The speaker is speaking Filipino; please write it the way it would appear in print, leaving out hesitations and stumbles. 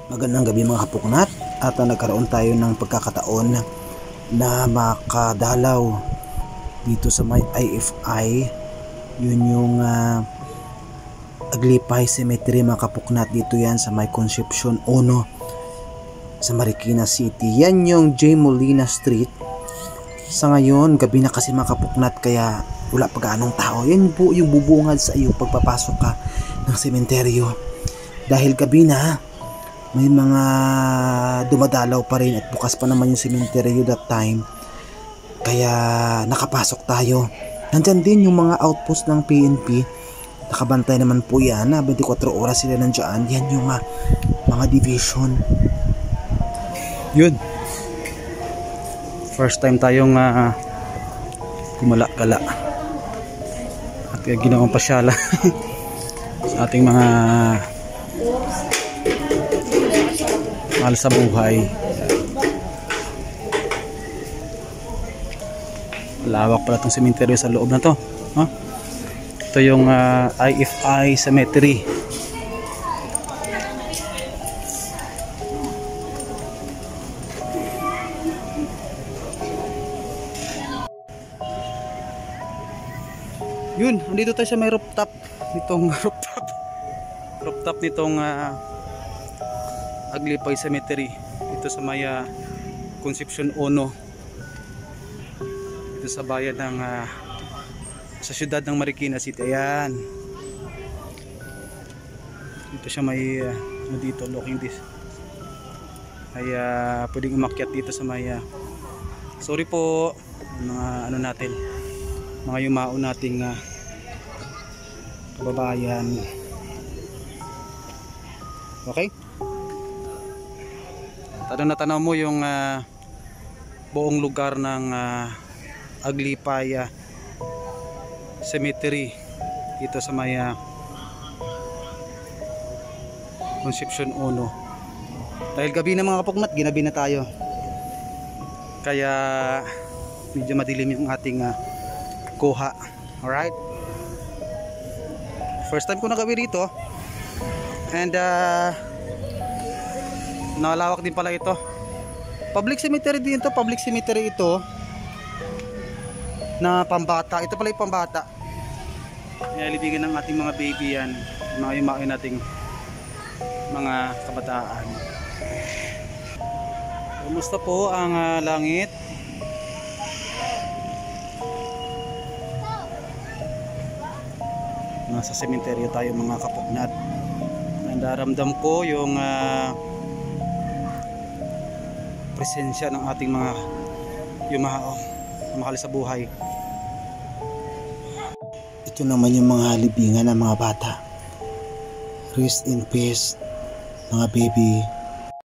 Magandang gabi mga kapuknat, at nagkaroon tayo ng pagkakataon na makadalaw dito sa may IFI. Yun yung Aglipay Cemetery mga kapuknat. Dito yan sa may Concepcion 1 sa Marikina City. Yan yung J. Molina Street. Sa ngayon gabi na kasi mga kapuknat, kaya wala pa gaanong tao. Yan po yung bubungad sa iyo pagpapasok ka ng sementeryo. Dahil gabi na, may mga dumadalaw pa rin at bukas pa naman yung cemetery that time, kaya nakapasok tayo. Nandyan din yung mga outpost ng PNP, nakabantay naman po yan, 24 oras sila nandyan. Yan yung mga division. Yun, first time tayong gumala-gala at ginawang pasyala sa ating mga mahal sa buhay. Lawak pala itong cemetery sa loob na to, huh? Ito yung IFI Cemetery. Yun, andito tayo sa may rooftop nitong rooftop nitong Aglipay Cemetery dito sa may Concepcion 1 dito sa bayan ng sa syudad ng Marikina City. Ayan, dito siya may dito looking this ay pwedeng umakyat dito sa may sorry po mga ano natin, mga yumao nating kababayan. Okay, tanaw mo yung buong lugar ng Aglipay Cemetery dito sa may Concepcion 1. Dahil gabi na mga kapuknat, ginabi na tayo, kaya medyo madilim yung ating kuha. Alright, first time ko nagabi dito, and nakalawak din pala ito. Public cemetery din to, public cemetery ito na pambata. Ito pala yung pambata. Nililibigan ng ating mga baby yan, mga yumain nating mga kabataan. Kumusta po ang langit? Nasa cemetery tayo mga kapuknat. Nandaramdam ko yung presensya ng ating mga yumao, mahal sa buhay. Ito naman yung mga libingan ng mga bata. Rest in peace mga baby.